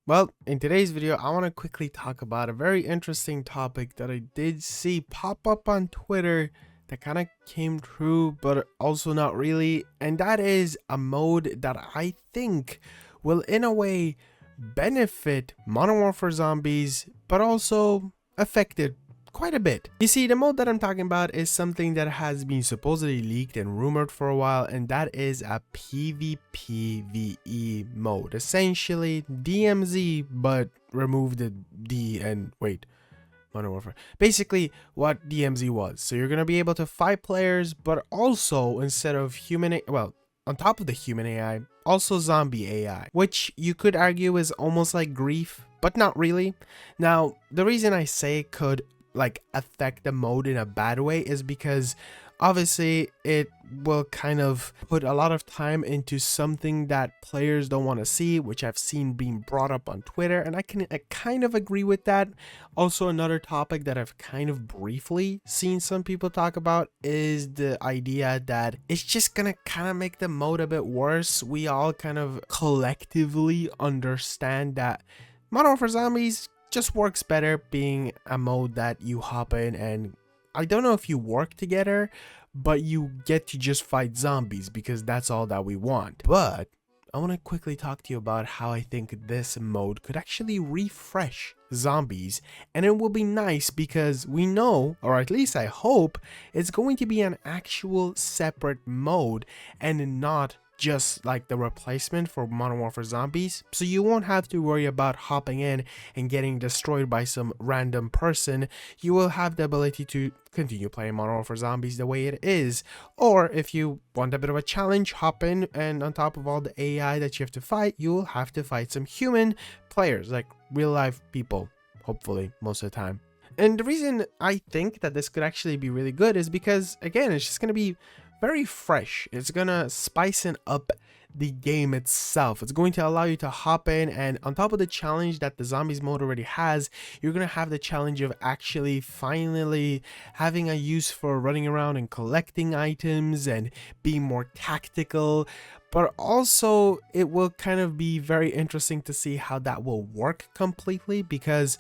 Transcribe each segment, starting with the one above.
Well, in today's video, I want to quickly talk about a very interesting topic that I did see pop up on Twitter that kind of came true, but also not really. And that is a mode that I think will, in a way, benefit Modern Warfare Zombies, but also affect it quite a bit. You see, the mode that I'm talking about is something that has been supposedly leaked and rumored for a while, and that is a PvPvE mode. Essentially DMZ, but remove the D and wait, Modern Warfare. Basically, what DMZ was. So you're gonna be able to fight players, but also instead of on top of the human AI, also zombie AI, which you could argue is almost like grief, but not really. Now, the reason I say it could affect the mode in a bad way is because obviously it will kind of put a lot of time into something that players don't want to see, which I've seen being brought up on Twitter, and I kind of agree with that. Also, another topic that I've kind of briefly seen some people talk about is the idea that it's just gonna kind of make the mode a bit worse. We all kind of collectively understand that Modern Warfare Zombies just works better being a mode that you hop in, and I don't know if you work together, but you get to just fight zombies because that's all that we want. But I want to quickly talk to you about how I think this mode could actually refresh zombies, and it will be nice because we know, or at least I hope, it's going to be an actual separate mode and not just like the replacement for Modern Warfare Zombies. So you won't have to worry about hopping in and getting destroyed by some random person. You will have the ability to continue playing Modern Warfare Zombies the way it is. Or if you want a bit of a challenge, hop in, and on top of all the AI that you have to fight, you will have to fight some human players, like real life people, hopefully most of the time. And the reason I think that this could actually be really good is because, again, it's just going to be very fresh. It's gonna spice up the game itself. It's going to allow you to hop in, and on top of the challenge that the zombies mode already has, you're gonna have the challenge of actually finally having a use for running around and collecting items and being more tactical. But also it will kind of be very interesting to see how that will work completely, because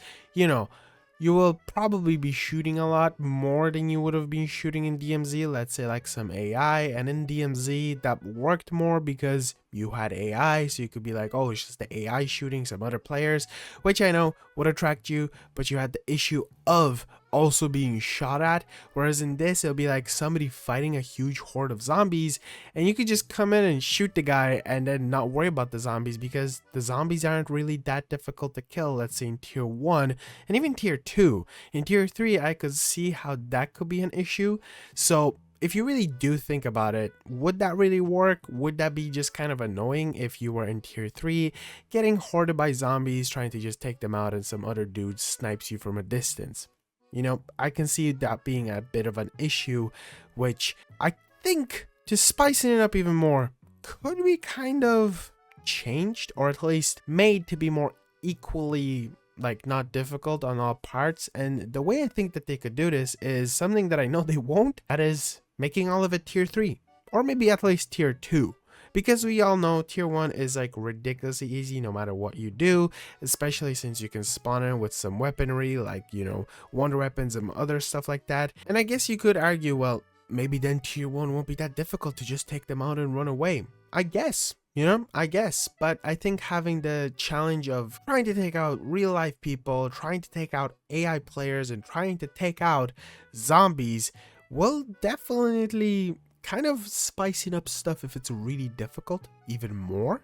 you will probably be shooting a lot more than you would have been shooting in DMZ, let's say like some AI, and in DMZ that worked more because you had AI, so you could be like, oh, it's just the AI shooting some other players, which I know would attract you, but you had the issue of also being shot at, whereas in this it'll be like somebody fighting a huge horde of zombies, and you could just come in and shoot the guy and then not worry about the zombies, because the zombies aren't really that difficult to kill, let's say in tier 1 and even tier 2. In tier 3 I could see how that could be an issue. So if you really do think about it, would that really work? Would that be just kind of annoying if you were in tier 3 getting hoarded by zombies, trying to just take them out, and some other dude snipes you from a distance? I can see that being a bit of an issue, which I think, to spicing it up even more, could be kind of changed, or at least made to be more equally not difficult on all parts. And the way I think that they could do this is something that I know they won't, that is making all of it tier 3, or maybe at least tier 2. Because we all know tier 1 is like ridiculously easy no matter what you do, especially since you can spawn in with some weaponry like, wonder weapons and other stuff like that. And I guess you could argue, well, maybe then tier 1 won't be that difficult to just take them out and run away. I guess. But I think having the challenge of trying to take out real life people, trying to take out AI players, and trying to take out zombies will definitely kind of spicing up stuff if it's really difficult even more.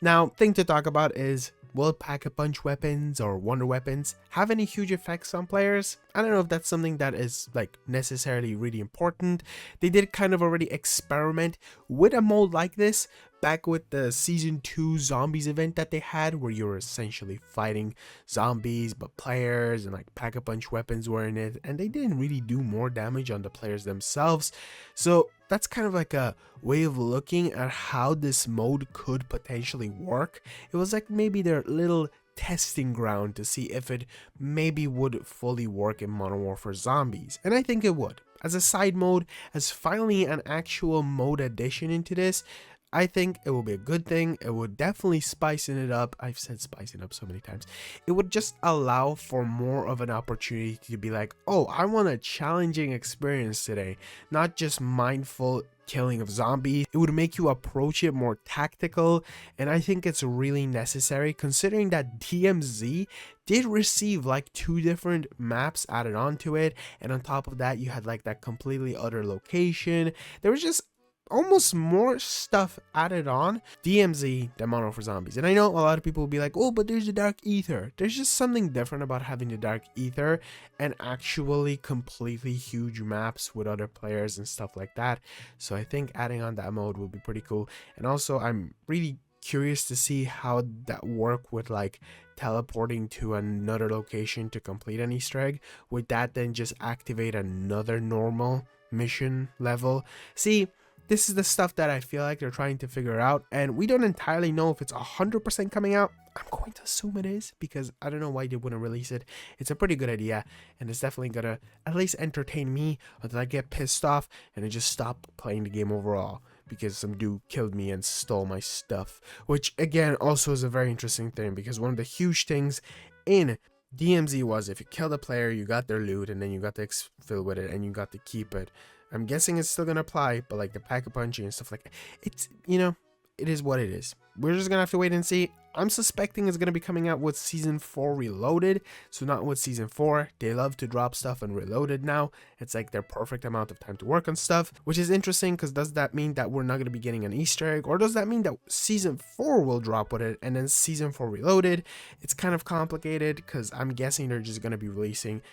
Now, thing to talk about is, will pack-a-punch weapons or wonder weapons have any huge effects on players? I don't know if that's something that is necessarily really important. They did kind of already experiment with a mode like this back with the season 2 zombies event that they had, where you were essentially fighting zombies but players, and pack-a-punch weapons were in it, and they didn't really do more damage on the players themselves. So that's kind of like a way of looking at how this mode could potentially work. It was like maybe their little testing ground to see if it maybe would fully work in Modern Warfare Zombies, and I think it would. As a side mode, as finally an actual mode addition into this, I think it will be a good thing. It would definitely spicing it up. I've said spicing up so many times. It would just allow for more of an opportunity to be like, oh, I want a challenging experience today, not just mindful killing of zombies. It would make you approach it more tactical, and I think it's really necessary considering that DMZ did receive like 2 different maps added onto it, and on top of that you had like that completely other location. There was just almost more stuff added on DMZ than Modern Warfare Zombies. And I know a lot of people will be like, oh, but there's the Dark Ether. There's just something different about having the Dark Ether and actually completely huge maps with other players and stuff like that. So I think adding on that mode would be pretty cool. And also I'm really curious to see how that work with like teleporting to another location to complete an Easter egg. Would that then just activate another normal mission level? See, this is the stuff that I feel like they're trying to figure out, and we don't entirely know if it's 100% coming out. I'm going to assume it is, because I don't know why they wouldn't release it. It's a pretty good idea, and it's definitely gonna at least entertain me until I get pissed off and I just stop playing the game overall because some dude killed me and stole my stuff. Which again also is a very interesting thing, because one of the huge things in DMZ was if you killed a player, you got their loot, and then you got to exfil with it, and you got to keep it. I'm guessing it's still gonna apply, but like the pack-a-punching and stuff like that, it's, you know, it is what it is. We're just gonna have to wait and see. I'm suspecting it's gonna be coming out with Season 4 Reloaded, so not with Season 4. They love to drop stuff and Reloaded now. It's like their perfect amount of time to work on stuff, which is interesting, because does that mean that we're not gonna be getting an Easter egg, or does that mean that Season 4 will drop with it and then Season 4 Reloaded? It's kind of complicated, because I'm guessing they're just gonna be releasing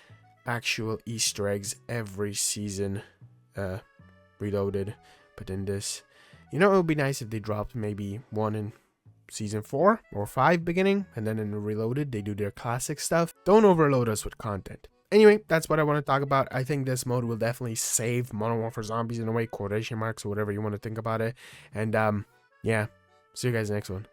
actual Easter eggs every season. Reloaded, but then this, you know, it would be nice if they dropped maybe one in Season 4 or 5 beginning, and then in the Reloaded they do their classic stuff. Don't overload us with content. Anyway, that's what I want to talk about. I think this mode will definitely save Modern Warfare Zombies in a way, quotation marks or whatever you want to think about it. And yeah, see you guys next one.